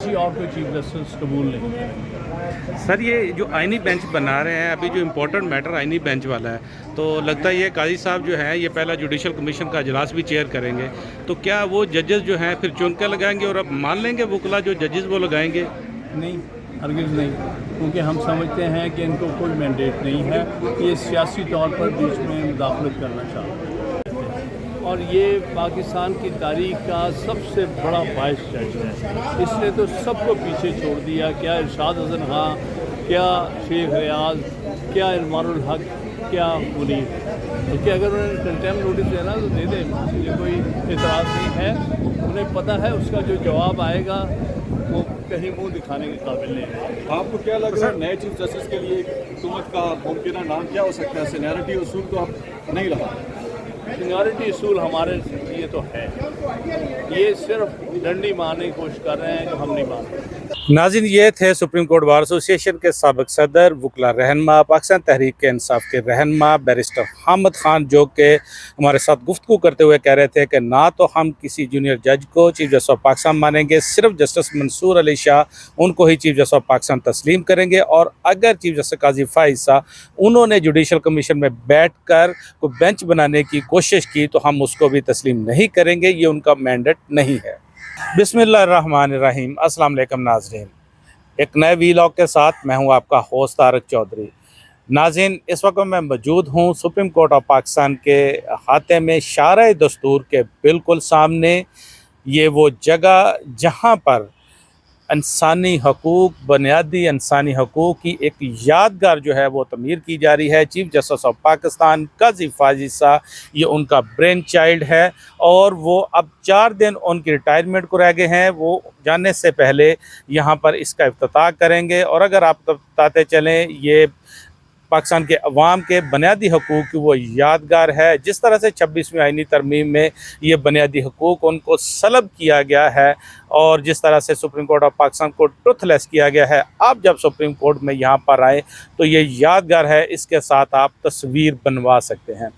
किसी और को चीफ जस्टिस कबूल नहीं करेंगे। सर, ये जो आइनी बेंच बना रहे हैं अभी, जो इम्पोर्टेंट मैटर आइनी बेंच वाला है, तो लगता है ये काजी साहब जो हैं ये पहला जुडिशल कमीशन का इजलास भी चेयर करेंगे, तो क्या वो जजेस जो हैं फिर चुन के लगाएंगे और अब मान लेंगे वकला जो जजेस वो लगाएंगे? नहीं, हरगिज़ नहीं, क्योंकि हम समझते हैं कि इनको कोई मैंडेट नहीं है, ये सियासी तौर पर बीच में मुदाखलत करना चाहते हैं। और ये पाकिस्तान की तारीख का सबसे बड़ा वाइस जज है। इसने तो सबको पीछे छोड़ दिया, क्या इरशाद हसन खां, क्या शेख रियाज, क्या इमारुल हक, क्या मुनीर। क्योंकि अगर उन्हें कंटेम्प्ट नोटिस देना तो दे दें, मुझे कोई एतराज़ नहीं है। उन्हें पता है उसका जो जवाब आएगा वो कहीं मुंह दिखाने के काबिल नहीं है। आपको क्या लग रहा है नए चीफ जस्टिस के लिए हुकूमत का मुमकिन नाम क्या हो सकता है? सीनियरिटी उसूल तो अब नहीं रहा। सीनियरिटी असूल हमारे लिए तो है, ये सिर्फ डंडी मारने की कोशिश कर रहे हैं जो हम नहीं मान रहे। नाज़रीन, ये थे सुप्रीम कोर्ट बार एसोसिएशन के साबिक सदर, वकला रहनमा, पाकिस्तान तहरीक के इंसाफ के रहनमा बैरिस्टर हामिद खान, जो कि हमारे साथ गुफ्तगू करते हुए कह रहे थे कि ना तो हम किसी जूनियर जज को चीफ जस्टिस ऑफ पाकिस्तान मानेंगे, सिर्फ जस्टिस मंसूर अली शाह उनको ही चीफ जस्टिस ऑफ पाकिस्तान तस्लीम करेंगे, और अगर चीफ जस्टिस काजी फाइज साहब उन्होंने जुडिशल कमीशन में बैठ कर कोई बेंच बनाने की कोशिश की तो हम उसको भी तस्लीम नहीं करेंगे, ये उनका मैंडेट नहीं है। बिस्मिल्लाहिर्रहमानिर्रहीम, अस्सलाम वालेकुम नाज़रीन, एक नए वीलॉग के साथ मैं हूं आपका होस्ट तारक चौधरी। नाज़रीन, इस वक्त मैं मौजूद हूं सुप्रीम कोर्ट ऑफ पाकिस्तान के अहाते में, शारा दस्तूर के बिल्कुल सामने। ये वो जगह जहां पर इंसानी हकूक़, बुनियादी इंसानी हकूक़ की एक यादगार जो है वो तमीर की जा रही है। चीफ जस्टिस ऑफ पाकिस्तान काजी फाजिल साहब, ये उनका ब्रेन चाइल्ड है, और वो अब 4 दिन उनकी रिटायरमेंट को रह गए हैं। वो जाने से पहले यहाँ पर इसका इफ्तिताह करेंगे, और अगर आप बताते चलें, ये पाकिस्तान के अवाम के बुनियादी हकूक़ की वो यादगार है। जिस तरह से 26वीं आइनी तरमीम में ये बुनियादी हकूक़ उनको सलब किया गया है, और जिस तरह से सुप्रीम कोर्ट ऑफ पाकिस्तान को ट्रुथलेस किया गया है, आप जब सुप्रीम कोर्ट में यहाँ पर आए तो ये यादगार है, इसके साथ आप तस्वीर बनवा सकते हैं।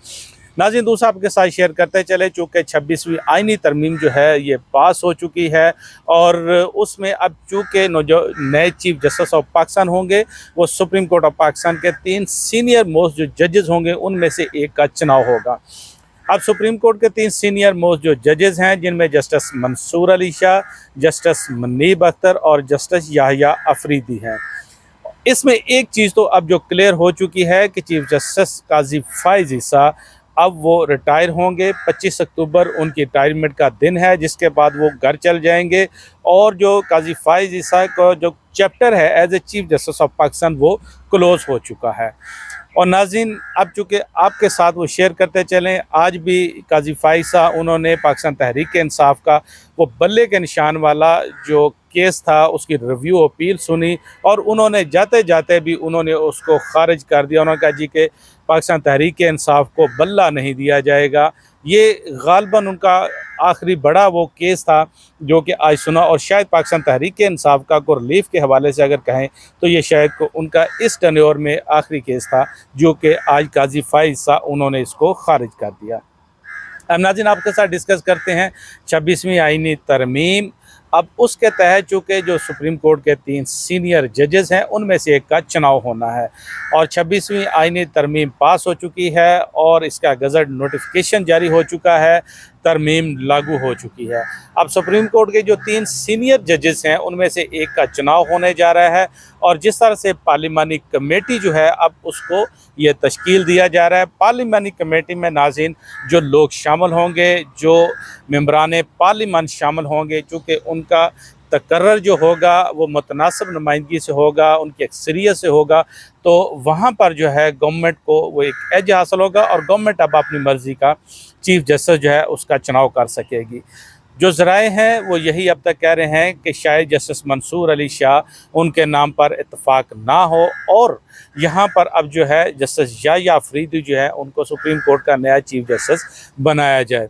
नाज़रीन, दूसरा आपके साथ शेयर करते चले, चूँकि 26वीं आइनी तरमीम जो है ये पास हो चुकी है, और उसमें अब चूँकि जो नए चीफ जस्टिस ऑफ पाकिस्तान होंगे वो सुप्रीम कोर्ट ऑफ पाकिस्तान के 3 सीनियर मोस्ट जो जजेस होंगे उनमें से एक का चुनाव होगा। अब सुप्रीम कोर्ट के 3 सीनियर मोस्ट जो जजेस हैं, जिनमें जस्टिस मंसूर अली शाह, जस्टिस मुनीब अख्तर और जस्टिस याहिया अफरीदी हैं। इसमें एक चीज़ तो अब जो क्लियर हो चुकी है कि चीफ जस्टिस काजी फाइज साहब अब वो रिटायर होंगे। 25 अक्टूबर उनकी रिटायरमेंट का दिन है, जिसके बाद वो घर चल जाएंगे, और जो काजी फाइज साहब का जो चैप्टर है as a chief justice of Pakistan वो क्लोज़ हो चुका है। और नाज़रीन, अब चूँकि आपके साथ वो शेयर करते चलें, आज भी काजी फाइज साहब उन्होंने पाकिस्तान तहरीक के इंसाफ का वो बल्ले के निशान वाला जो केस था उसकी रिव्यू अपील सुनी, और उन्होंने जाते जाते भी उन्होंने उसको खारिज कर दिया। उन्होंने कहा जी कि पाकिस्तान तहरीक के इंसाफ को बल्ला नहीं दिया जाएगा। ये गालबन उनका आखिरी बड़ा वो केस था जो कि आज सुना, और शायद पाकिस्तान तहरीक के इंसाफ का को रिलीफ के हवाले से अगर कहें तो ये शायद को उनका इस टर्नओवर में आखिरी केस था, जो कि आज काजी फाइज साहब उन्होंने इसको खारिज कर दिया। अब नाज़रीन, आपके साथ डिस्कस करते हैं 26वीं आइनी तरमीम। अब उसके तहत चूँकि जो सुप्रीम कोर्ट के 3 सीनियर जजेस हैं उनमें से एक का चुनाव होना है, और 26वीं आइनी तरमीम पास हो चुकी है, और इसका गज़ट नोटिफिकेशन जारी हो चुका है, तरमीम लागू हो चुकी है। अब सुप्रीम कोर्ट के जो 3 सीनियर जजेस हैं उनमें से एक का चुनाव होने जा रहा है, और जिस तरह से पार्लिमानी कमेटी जो है अब उसको ये तश्कील दिया जा रहा है। पार्लिमानी कमेटी में नाज़रीन जो लोग शामिल होंगे, जो मेंबरान पार्लिमान शामिल होंगे, चूँकि उनका तकर्रर जो होगा वो मुतनासिब नुमाइंदगी से होगा, उनकी अक्सरियत से होगा, तो वहाँ पर जो है गवर्नमेंट को वो एक एज हासिल होगा, और गवर्नमेंट अब अपनी मर्ज़ी का चीफ जस्टिस जो है उसका चुनाव कर सकेगी। जो ज़राए हैं वो यही अब तक कह रहे हैं कि शायद जस्टिस मंसूर अली शाह उनके नाम पर इत्तफाक ना हो, और यहाँ पर अब जो है जस्टिस याहिया अफरीदी जो है उनको सुप्रीम कोर्ट का नया चीफ जस्टिस बनाया जाए।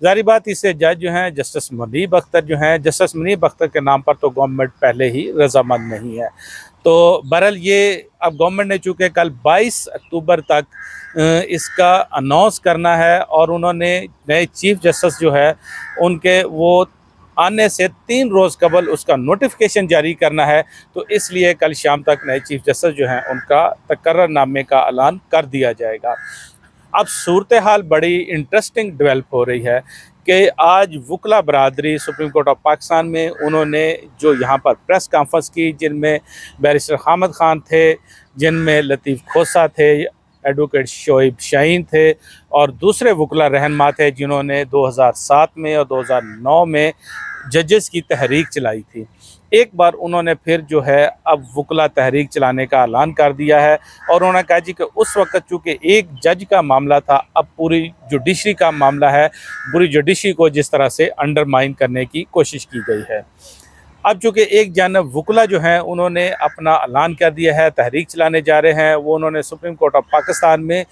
ज़ाहिर बात, इससे जज जो हैं जस्टिस मुनीब अख्तर जो हैं, जस्टिस मुनीब अख्तर के नाम पर तो गवर्नमेंट पहले ही रज़ामंद नहीं है। तो बहरहाल ये अब गवर्नमेंट ने चूँकि कल 22 अक्टूबर तक इसका अनाउंस करना है, और उन्होंने नए चीफ जस्टिस जो है उनके वो आने से 3 रोज़ कबल उसका नोटिफिकेशन जारी करना है। तो इसलिए कल शाम तक नए चीफ जस्टिस जो हैं उनका तकर्ररनामे का ऐलान कर दिया जाएगा। अब सूरत हाल बड़ी इंटरेस्टिंग डेवलप हो रही है कि आज वकला बरादरी सुप्रीम कोर्ट ऑफ पाकिस्तान में उन्होंने जो यहाँ पर प्रेस कॉन्फ्रेंस की, जिनमें बैरिस्टर हामिद खान थे, जिनमें लतीफ़ खोसा थे, एडवोकेट शोएब शाहीन थे और दूसरे वकला रहनुमा थे जिन्होंने 2007 में और 2009 में जजेस की तहरीक चलाई थी। एक बार उन्होंने फिर जो है अब वकला तहरीक चलाने का ऐलान कर दिया है और उन्होंने कहा जी कि उस वक्त चूँकि एक जज का मामला था, अब पूरी जुडिशरी का मामला है। पूरी जुडिशरी को जिस तरह से अंडरमाइन करने की कोशिश की गई है। अब चूँकि एक जानब वकला जो हैं उन्होंने अपना ऐलान कर दिया है, तहरीक चलाने जा रहे हैं, वो उन्होंने सुप्रीम कोर्ट ऑफ पाकिस्तान में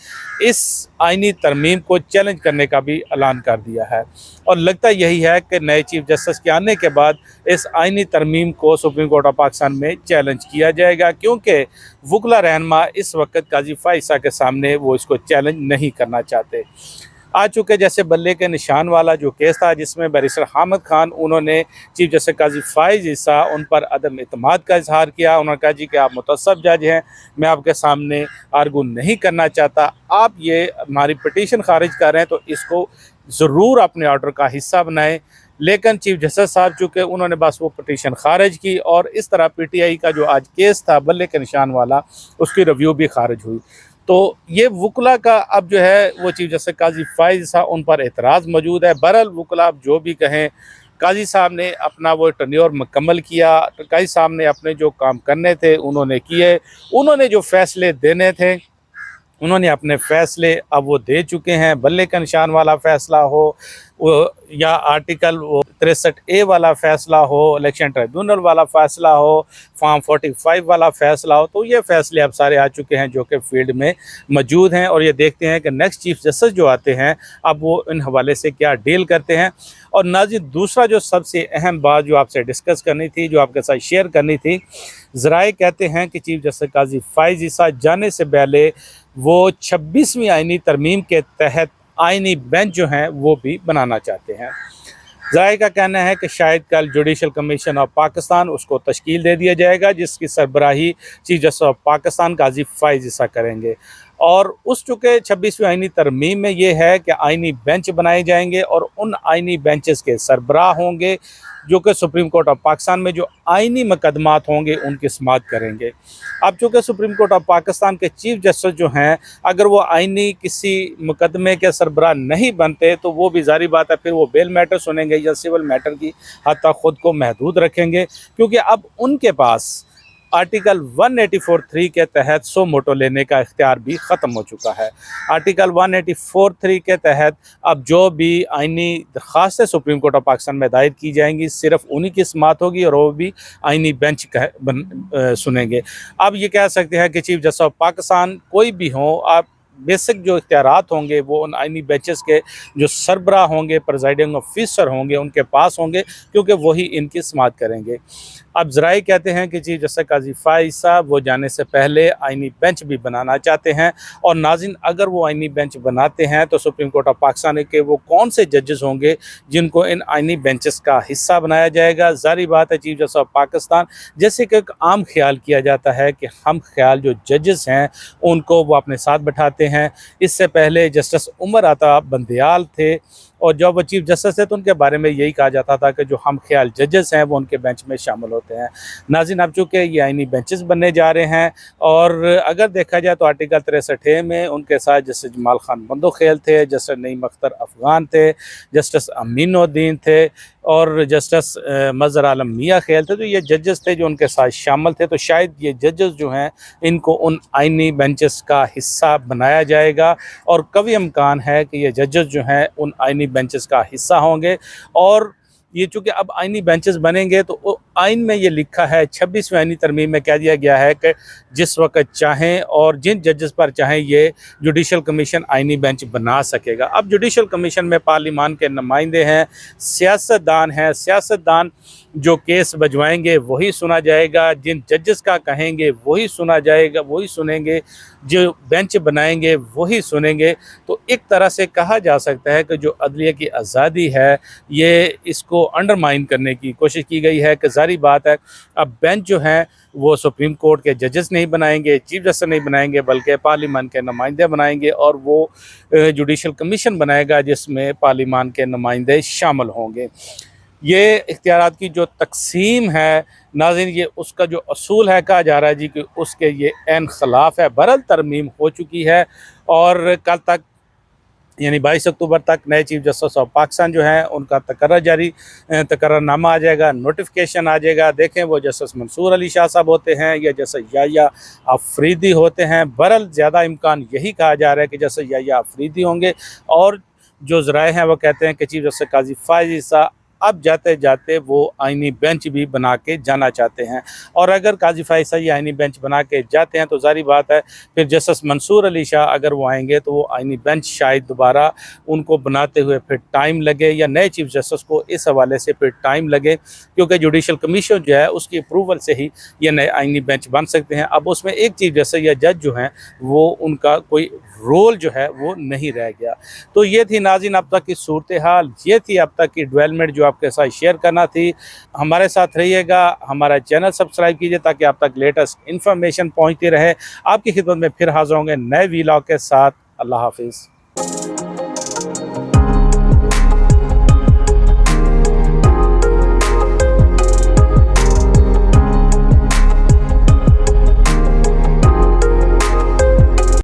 इस आइनी तरमीम को चैलेंज करने का भी ऐलान कर दिया है। और लगता यही है कि नए चीफ जस्टिस के आने के बाद इस आइनी तरमीम को सुप्रीम कोर्ट ऑफ पाकिस्तान में चैलेंज किया जाएगा, क्योंकि वकला रहनुमा इस वक्त काजी फ़ाइज़ के सामने वो इसको चैलेंज नहीं करना चाहते। आ चुके जैसे बल्ले के निशान वाला जो केस था, जिसमें बैरिस्टर हामिद खान उन्होंने चीफ जस्टिस काजी फ़ाइज़ ईसा उन पर अदम इत्मीनाद का इजहार किया। उन्होंने कहा जी कि आप मुतसब जज हैं, मैं आपके सामने आर्गू नहीं करना चाहता, आप ये हमारी पिटीशन खारिज कर रहे हैं तो इसको ज़रूर अपने ऑर्डर का हिस्सा बनाएं। लेकिन चीफ जस्टिस साहब चूँकि उन्होंने बस वो पिटीशन खारिज की और इस तरह PTI का जो आज केस था बल्ले के निशान वाला, उसकी रिव्यू भी खारिज हुई। तो ये वकला का अब जो है वो चीफ जस्टिस काजी फ़ाइज़ साहब उन पर एतराज़ मौजूद है। बहरहाल वकला आप जो भी कहें, काजी साहब ने अपना वो टर्न्योर मुकम्मल किया, काजी साहब ने अपने जो काम करने थे उन्होंने किए, उन्होंने जो फ़ैसले देने थे उन्होंने अपने फ़ैसले अब वो दे चुके हैं। बल्ले का निशान वाला फ़ैसला हो वो या आर्टिकल 63A वाला फ़ैसला हो, इलेक्शन ट्रिब्यूनल वाला फ़ैसला हो, फॉर्म 45 वाला फ़ैसला हो, तो ये फ़ैसले अब सारे आ चुके हैं जो कि फील्ड में मौजूद हैं। और ये देखते हैं कि नेक्स्ट चीफ जस्टिस जो आते हैं अब वो इन हवाले से क्या डील करते हैं। और नाज़रीन, दूसरा जो सबसे अहम बात जो आपसे डिस्कस करनी थी, जो आपके साथ शेयर करनी थी, ज़राए कहते हैं कि चीफ जस्टिस काजी फ़ाइज़ ईसा जाने से पहले वो 26वीं आइनी तरमीम के तहत आइनी बेंच जो हैं वो भी बनाना चाहते हैं। ज़राए का कहना है कि शायद कल जुडिशल कमीशन ऑफ पाकिस्तान उसको तश्कील दे दिया जाएगा, जिसकी सरबराही चीफ जस्टिस ऑफ पाकिस्तान काजी फ़ाइज़ ईसा करेंगे। और उस चुके 26वीं आइनी तरमीम में ये है कि आइनी बेंच बनाए जाएंगे और उन आइनी बेंचेस के सरबराह होंगे जो कि सुप्रीम कोर्ट ऑफ पाकिस्तान में जो आइनी मुकदमात होंगे उनकी समाअत करेंगे। अब चूँकि सुप्रीम कोर्ट ऑफ पाकिस्तान के चीफ जस्टिस जो हैं, अगर वो आइनी किसी मुकदमे के सरबराह नहीं बनते तो वो भी ज़ाहिर बात है फिर वो बेल मैटर सुनेंगे या सिविल मैटर की हद तक ख़ुद को महदूद रखेंगे, क्योंकि अब उनके पास आर्टिकल 184(3) के तहत सो मोटो लेने का इख्तियार भी ख़त्म हो चुका है। आर्टिकल 184(3) के तहत अब जो भी आइनी दरख्वास्तें सुप्रीम कोर्ट ऑफ पाकिस्तान में दायर की जाएंगी सिर्फ उन्हीं की समाअत होगी और वो भी आइनी बेंच सुनेंगे। अब ये कह सकते हैं कि चीफ जस्टिस ऑफ पाकिस्तान कोई भी हो, आप बेसिक जो इख्तियारात होंगे वो उन आइनी बेंचेस के जो सरबराह होंगे, प्रेसिडिंग ऑफिसर होंगे, उनके पास होंगे, क्योंकि वही इनकी समाअत करेंगे। अब ज़राए कहते हैं कि चीफ जस्टिस काजी फ़ाइज़ साहब वो जाने से पहले आइनी बेंच भी बनाना चाहते हैं। और नाज़रीन, अगर वो आइनी बेंच बनाते हैं तो सुप्रीम कोर्ट ऑफ पाकिस्तान के वो कौन से जजेस होंगे जिनको इन आइनी बेंचेस का हिस्सा बनाया जाएगा। ज़ाहिर बात है चीफ जस्टिस ऑफ पाकिस्तान, जैसे कि एक आम ख्याल किया जाता है कि हम ख्याल जो जजेस हैं उनको वो अपने साथ बैठाते हैं। इससे पहले जस्टिस उमर अता बंदयाल थे और जब वो चीफ जस्टिस थे तो उनके बारे में यही कहा जाता था कि जो हम ख्याल जजेस हैं वो उनके बेंच में शामिल होते हैं। नाज़रीन, अब चूँकि ये आइनी बेंचेस बनने जा रहे हैं और अगर देखा जाए तो आर्टिकल 63 में उनके साथ जस्टिस जमाल खान बंदोखेल थे, जस्टिस नईम अख्तर अफ़गान थे, जस्टिस अमीनुद्दीन थे और जस्टिस मज़हर आलम मियाँ खेल थे। तो ये जजेस थे जो उनके साथ शामिल थे। तो शायद ये जजेस जो हैं इनको उन आइनी बेंचेस का हिस्सा बनाया जाएगा और कभी इम्कान है कि ये जजेस जो हैं उन आइनी बेंचेस का हिस्सा होंगे। और ये चूँकि अब आइनी बेंचेस बनेंगे तो आइन में ये लिखा है, 26वीं आइनी तरमीम में कह दिया गया है कि जिस वक्त चाहें और जिन जजेस पर चाहें ये जुडिशल कमीशन आइनी बेंच बना सकेगा। अब जुडिशल कमीशन में पार्लिमान के नुमाइंदे हैं, सियासतदान हैं, सियासतदान जो केस बजवाएंगे वही सुना जाएगा, जिन जजेस का कहेंगे वही सुना जाएगा, वही सुनेंगे, जो बेंच बनाएंगे वही सुनेंगे। तो एक तरह से कहा जा सकता है कि जो अदलिया की आज़ादी है ये इसको अंडरमाइन करने की कोशिश की गई है कि ज़ाहिर बात है अब बेंच जो हैं वो सुप्रीम कोर्ट के जजेस नहीं बनाएंगे, चीफ जस्टिस नहीं बनाएंगे, बल्कि पार्लियामान के नुमाइंदे बनाएंगे और वो जुडिशल कमीशन बनाएगा जिसमें पार्लियामान के नुमाइंदे शामिल होंगे। ये इख्तियारात की जो तकसीम है नाज़रीन, ये उसका जो असूल है, कहा जा रहा है जी कि उसके ये ऐन खिलाफ है। बहरहाल तरमीम हो चुकी है और कल तक यानी 22 अक्टूबर तक नए चीफ जस्टिस ऑफ पाकिस्तान जो हैं उनका तकर्ररनामा आ जाएगा, नोटिफिकेशन आ जाएगा। देखें वो जस्टिस मंसूर अली शाह साहब होते हैं या जस्टिस याह्या अफरीदी होते हैं। बहरहाल ज़्यादा इम्कान यही कहा जा रहा है कि जस्टिस याह्या अफरीदी होंगे और जो ज़राए हैं वो कहते हैं कि चीफ जस्टिस काजी फायज़ ईसा अब जाते जाते वो आइनी बेंच भी बना के जाना चाहते हैं। और अगर काजी फायज़ ईसा ये आइनी बेंच बना के जाते हैं तो ज़ाहिर बात है फिर जस्टिस मंसूर अली शाह अगर वो आएंगे तो वो आइनी बेंच शायद दोबारा उनको बनाते हुए फिर टाइम लगे या नए चीफ जस्टिस को इस हवाले से फिर टाइम लगे, क्योंकि जुडिशल कमीशन जो है उसकी अप्रूवल से ही ये नए आइनी बेंच बन सकते हैं। अब उसमें एक चीफ जस्टिस या जज जो हैं वो उनका कोई रोल जो है वो नहीं रह गया। तो ये थी नाज़रीन अब तक की सूरत हाल, ये थी अब तक की डेवलपमेंट जो आपके साथ शेयर करना थी। हमारे साथ रहिएगा, हमारा चैनल सब्सक्राइब कीजिए ताकि आप तक लेटेस्ट इन्फॉर्मेशन पहुंचती रहे। आपकी खिदमत में फिर हाज़िर होंगे नए वीलॉग के साथ। अल्लाह हाफिज़।